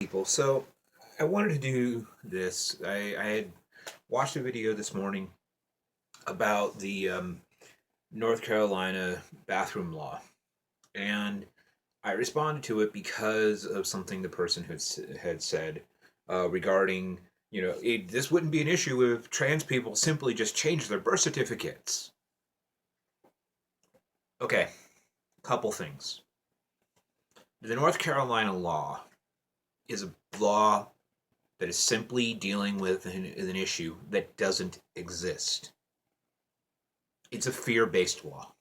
People. So I wanted to do this. I had watched a video this morning about the North Carolina bathroom law, and I responded to it because of something the person had said regarding, this wouldn't be an issue if trans people simply just changed their birth certificates. Okay, couple things. The North Carolina law is a law that is simply dealing with an issue that doesn't exist. It's a fear-based law.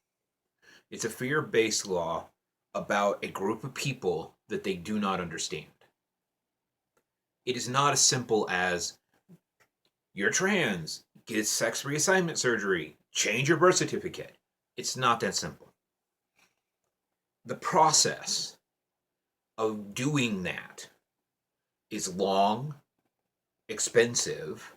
It's a fear-based law about a group of people that they do not understand. It is not as simple as you're trans, get sex reassignment surgery, change your birth certificate. It's not that simple. The process of doing that is long, expensive,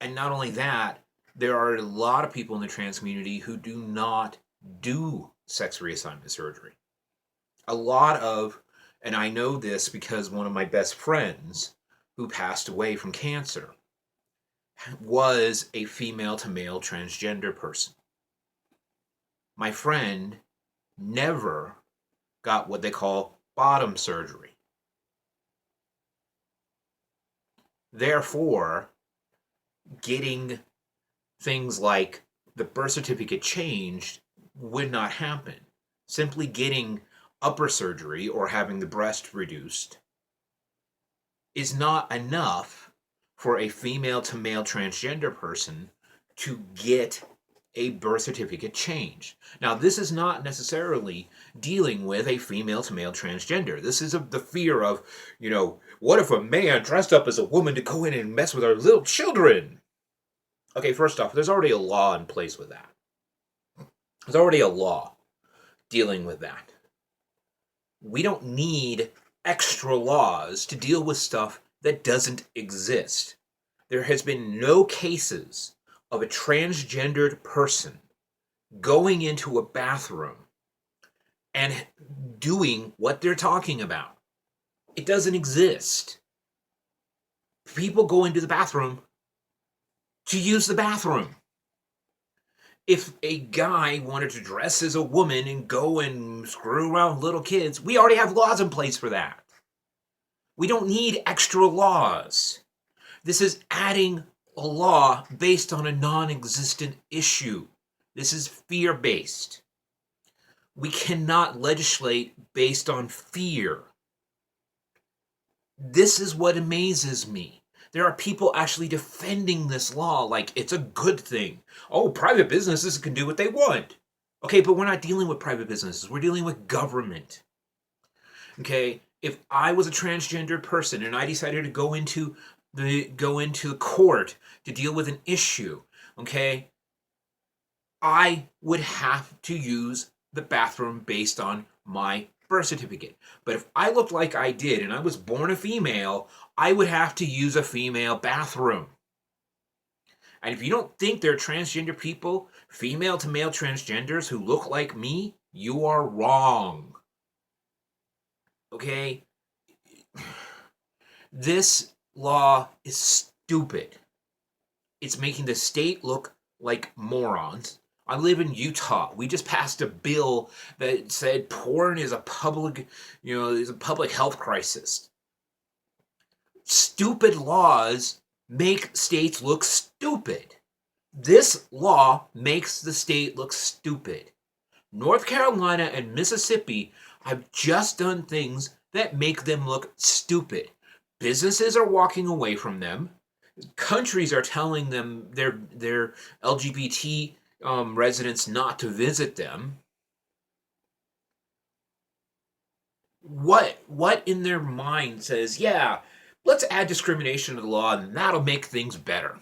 and not only that, there are a lot of people in the trans community who do not do sex reassignment surgery. A lot of, and I know this because one of my best friends who passed away from cancer was a female to male transgender person. My friend never got what they call bottom surgery. Therefore, getting things like the birth certificate changed would not happen. Simply getting upper surgery or having the breast reduced is not enough for a female to male transgender person to get a birth certificate change. Now, this is not necessarily dealing with a female to male transgender. This is the fear of, what if a man dressed up as a woman to go in and mess with our little children? Okay, first off, there's already a law in place with that. There's already a law dealing with that. We don't need extra laws to deal with stuff that doesn't exist. There has been no cases of a transgendered person going into a bathroom and doing what they're talking about. It doesn't exist. People go into the bathroom to use the bathroom. If a guy wanted to dress as a woman and go and screw around little kids, we already have laws in place for that. We don't need extra laws. This is adding a law based on a non-existent issue. This is fear-based. We cannot legislate based on fear. This is what amazes me. There are people actually defending this law like it's a good thing. Oh, private businesses can do what they want. Okay, but we're not dealing with private businesses. We're dealing with government. Okay, if I was a transgender person and I decided to go into the court to deal with an issue, okay, I would have to use the bathroom based on my birth certificate. But if I looked like I did and I was born a female, I would have to use a female bathroom. And if you don't think there are transgender people, female to male transgenders who look like me, you are wrong. Okay? This law is stupid. It's making the state look like morons. I live in Utah. We just passed a bill that said porn is a public health crisis. Stupid laws make states look stupid. This law makes the state look stupid. North Carolina and Mississippi have just done things that make them look stupid. Businesses are walking away from them. Countries are telling them their LGBT residents not to visit them. What in their mind says, yeah, let's add discrimination to the law and that'll make things better?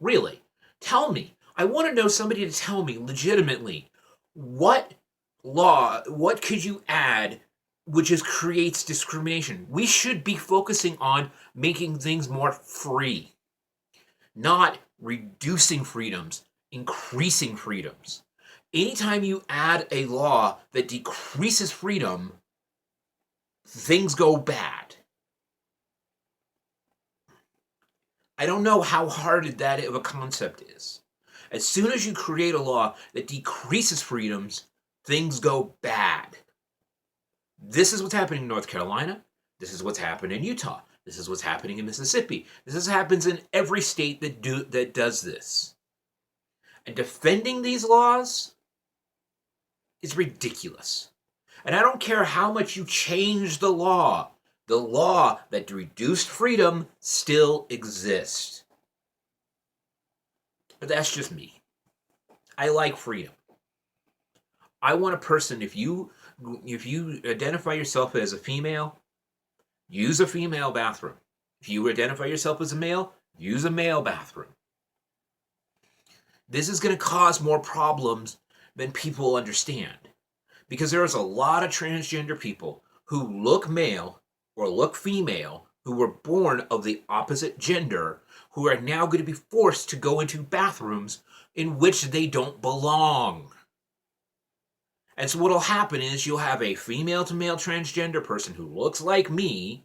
Really? Tell me. I want to know somebody to tell me legitimately what could you add which just creates discrimination? We should be focusing on making things more free, not reducing freedoms, increasing freedoms. Anytime you add a law that decreases freedom, things go bad. I don't know how hard that of a concept is. As soon as you create a law that decreases freedoms, things go bad. This is what's happening in North Carolina. This is what's happening in Utah. This is what's happening in Mississippi. Happens in every state that does this. And defending these laws is ridiculous. And I don't care how much you change the law that reduced freedom still exists. But that's just me. I like freedom. I want a person, if you identify yourself as a female, use a female bathroom. If you identify yourself as a male, use a male bathroom. This is going to cause more problems than people understand. Because there's a lot of transgender people who look male or look female, who were born of the opposite gender, who are now going to be forced to go into bathrooms in which they don't belong. And so what will happen is you'll have a female to male transgender person who looks like me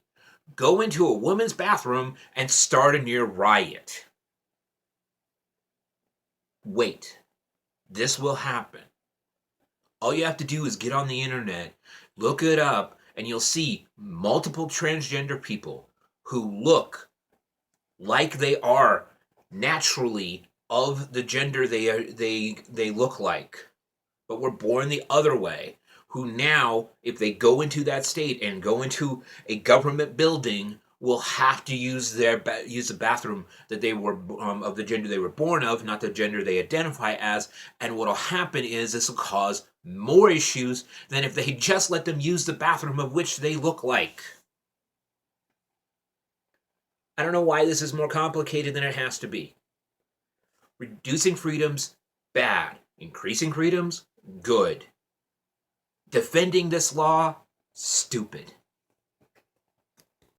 go into a woman's bathroom and start a near riot. Wait. This will happen. All you have to do is get on the internet, look it up, and you'll see multiple transgender people who look like they are naturally of the gender they look like, but were born the other way, who now, if they go into that state and go into a government building, will have to use the bathroom that they were of the gender they were born of, not the gender they identify as. And what will happen is this will cause more issues than if they just let them use the bathroom of which they look like. I don't know why this is more complicated than it has to be. Reducing freedoms, bad. Increasing freedoms, good. Defending this law, stupid.